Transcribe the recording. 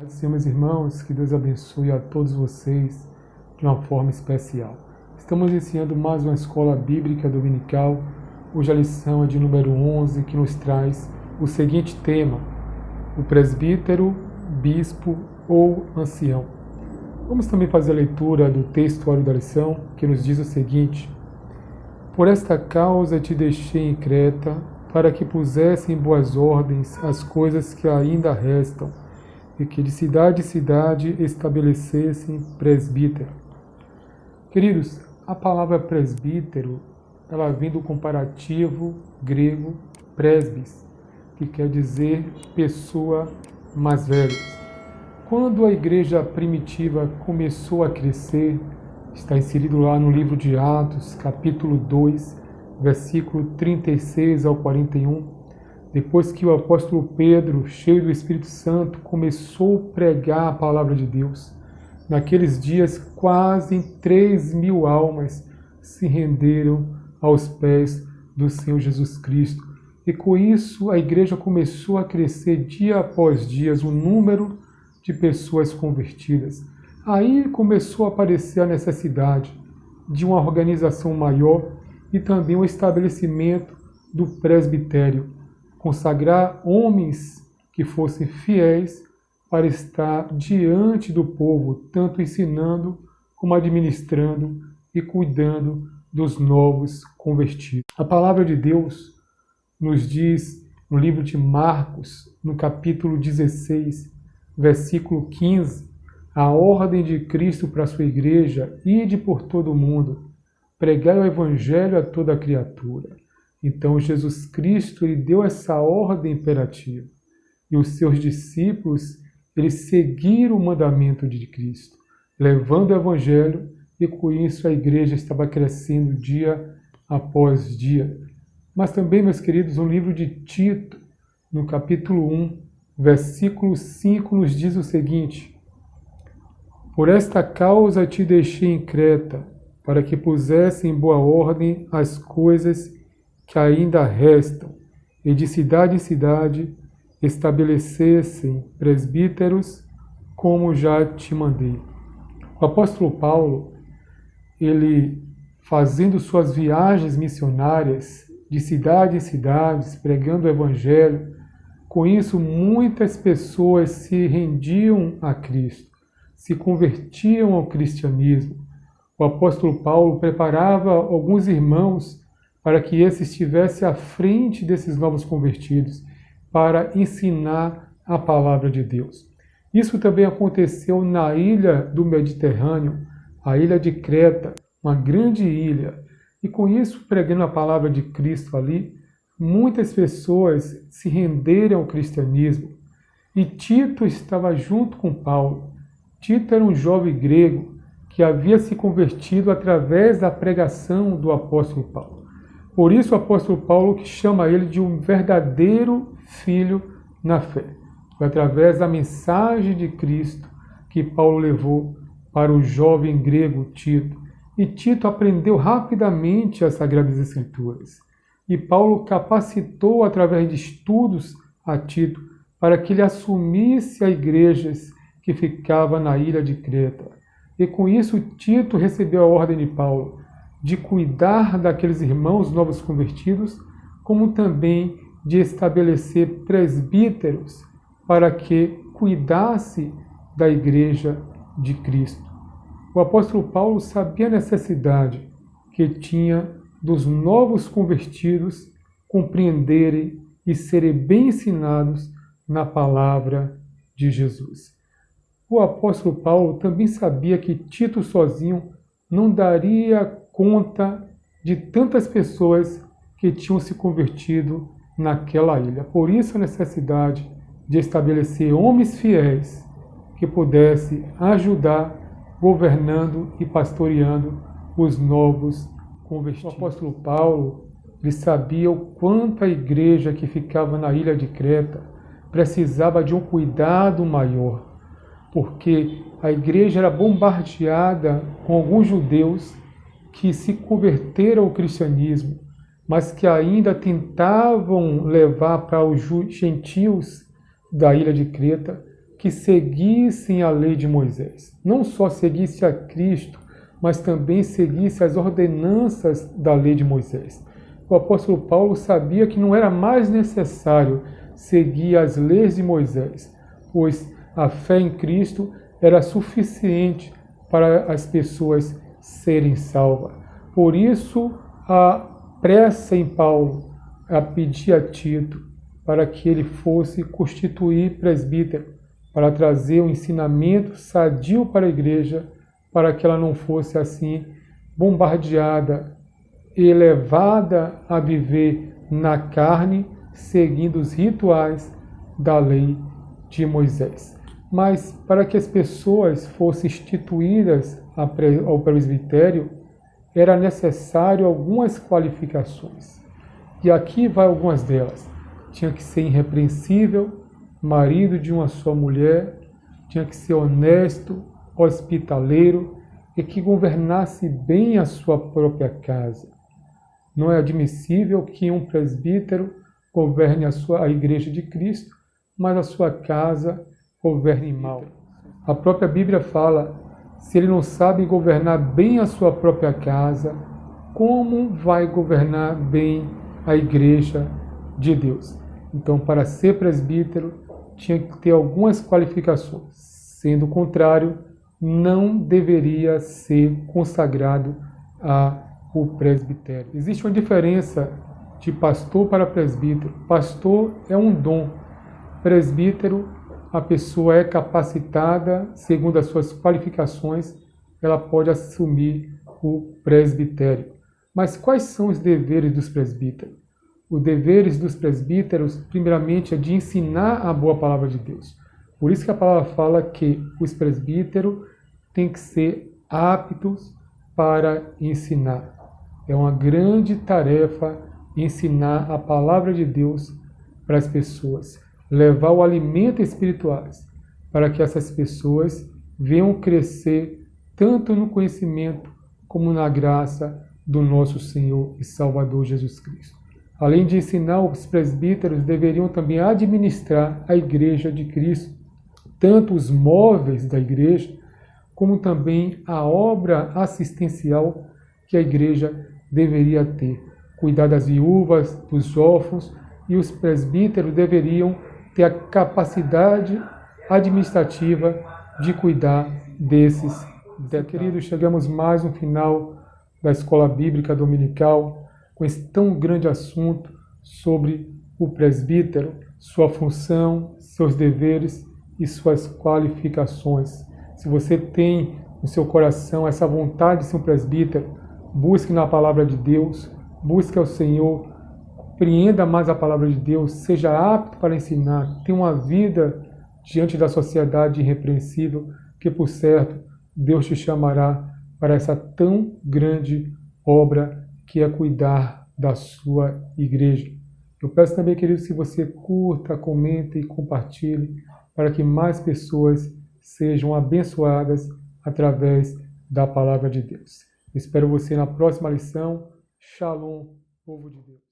Senhor, meus irmãos, que Deus abençoe a todos vocês de uma forma especial. Estamos iniciando mais uma escola bíblica dominical. Hoje a lição é de número 11, que nos traz o seguinte tema: o presbítero, bispo ou ancião. Vamos também fazer a leitura do textuário da lição, que nos diz o seguinte: por esta causa te deixei em Creta, para que pusesse em boas ordens as coisas que ainda restam, e que de cidade em cidade estabelecessem presbítero. Queridos, a palavra presbítero, ela vem do comparativo grego presbis, que quer dizer pessoa mais velha. Quando a igreja primitiva começou a crescer, está inserido lá no livro de Atos, capítulo 2, versículo 36 ao 41, depois que o apóstolo Pedro, cheio do Espírito Santo, começou a pregar a palavra de Deus, naqueles dias quase 3.000 almas se renderam aos pés do Senhor Jesus Cristo. E com isso a igreja começou a crescer dia após dia, o número de pessoas convertidas. Aí começou a aparecer a necessidade de uma organização maior e também o estabelecimento do presbitério, consagrar homens que fossem fiéis para estar diante do povo, tanto ensinando como administrando e cuidando dos novos convertidos. A palavra de Deus nos diz no livro de Marcos, no capítulo 16, versículo 15, a ordem de Cristo para a sua igreja: ide por todo o mundo, pregai o evangelho a toda criatura. Então Jesus Cristo ele deu essa ordem imperativa e os seus discípulos eles seguiram o mandamento de Cristo, levando o evangelho, e com isso a igreja estava crescendo dia após dia. Mas também, meus queridos, no livro de Tito, no capítulo 1, versículo 5, nos diz o seguinte: por esta causa te deixei em Creta, para que pusesse em boa ordem as coisas que ainda restam, e de cidade em cidade estabelecessem presbíteros, como já te mandei. O apóstolo Paulo, ele fazendo suas viagens missionárias de cidade em cidade, pregando o evangelho, com isso muitas pessoas se rendiam a Cristo, se convertiam ao cristianismo. O apóstolo Paulo preparava alguns irmãos para que esses estivessem à frente desses novos convertidos, para ensinar a palavra de Deus. Isso também aconteceu na ilha do Mediterrâneo, a ilha de Creta, uma grande ilha. E com isso, pregando a palavra de Cristo ali, muitas pessoas se renderam ao cristianismo. E Tito estava junto com Paulo. Tito era um jovem grego que havia se convertido através da pregação do apóstolo Paulo. Por isso o apóstolo Paulo que chama ele de um verdadeiro filho na fé. Foi através da mensagem de Cristo que Paulo levou para o jovem grego Tito. E Tito aprendeu rapidamente as Sagradas Escrituras. E Paulo capacitou através de estudos a Tito para que ele assumisse a igrejas que ficava na ilha de Creta. E com isso Tito recebeu a ordem de Paulo de cuidar daqueles irmãos novos convertidos, como também de estabelecer presbíteros para que cuidasse da igreja de Cristo. O apóstolo Paulo sabia a necessidade que tinha dos novos convertidos compreenderem e serem bem ensinados na palavra de Jesus. O apóstolo Paulo também sabia que Tito sozinho não daria conta de tantas pessoas que tinham se convertido naquela ilha. Por isso a necessidade de estabelecer homens fiéis que pudessem ajudar governando e pastoreando os novos convertidos. O apóstolo Paulo ele sabia o quanto a igreja que ficava na ilha de Creta precisava de um cuidado maior, porque a igreja era bombardeada com alguns judeus que se converteram ao cristianismo, mas que ainda tentavam levar para os gentios da ilha de Creta que seguissem a lei de Moisés. Não só seguisse a Cristo, mas também seguisse as ordenanças da lei de Moisés. O apóstolo Paulo sabia que não era mais necessário seguir as leis de Moisés, pois a fé em Cristo era suficiente para as pessoas serem salvas. Por isso, a pressa em Paulo a pedir a Tito para que ele fosse constituir presbítero, para trazer um ensinamento sadio para a igreja, para que ela não fosse assim bombardeada e levada a viver na carne, seguindo os rituais da lei de Moisés. Mas para que as pessoas fossem instituídas ao presbitério, era necessário algumas qualificações. E aqui vai algumas delas. Tinha que ser irrepreensível, marido de uma só mulher, tinha que ser honesto, hospitaleiro e que governasse bem a sua própria casa. Não é admissível que um presbítero governe a igreja de Cristo, mas a sua casa governe mal. A própria Bíblia fala, se ele não sabe governar bem a sua própria casa, como vai governar bem a igreja de Deus? Então, para ser presbítero, tinha que ter algumas qualificações. Sendo o contrário, não deveria ser consagrado ao presbitério. Existe uma diferença de pastor para presbítero. Pastor é um dom. Presbítero, a pessoa é capacitada, segundo as suas qualificações, ela pode assumir o presbitério. Mas quais são os deveres dos presbíteros? Os deveres dos presbíteros, primeiramente, é de ensinar a boa palavra de Deus. Por isso que a palavra fala que os presbíteros têm que ser aptos para ensinar. É uma grande tarefa ensinar a palavra de Deus para as pessoas, levar o alimento espiritual, para que essas pessoas venham crescer tanto no conhecimento como na graça do nosso Senhor e Salvador Jesus Cristo. Além de ensinar, os presbíteros deveriam também administrar a igreja de Cristo, tanto os móveis da igreja, como também a obra assistencial que a igreja deveria ter. Cuidar das viúvas, dos órfãos, e os presbíteros deveriam ter a capacidade administrativa de cuidar desses. Queridos, chegamos mais no final da Escola Bíblica Dominical, com esse tão grande assunto sobre o presbítero, sua função, seus deveres e suas qualificações. Se você tem no seu coração essa vontade de ser um presbítero, busque na palavra de Deus, busque ao Senhor, compreenda mais a palavra de Deus, seja apto para ensinar, tenha uma vida diante da sociedade irrepreensível, que por certo Deus te chamará para essa tão grande obra que é cuidar da sua igreja. Eu peço também, queridos, que você curta, comente e compartilhe para que mais pessoas sejam abençoadas através da palavra de Deus. Espero você na próxima lição. Shalom, povo de Deus.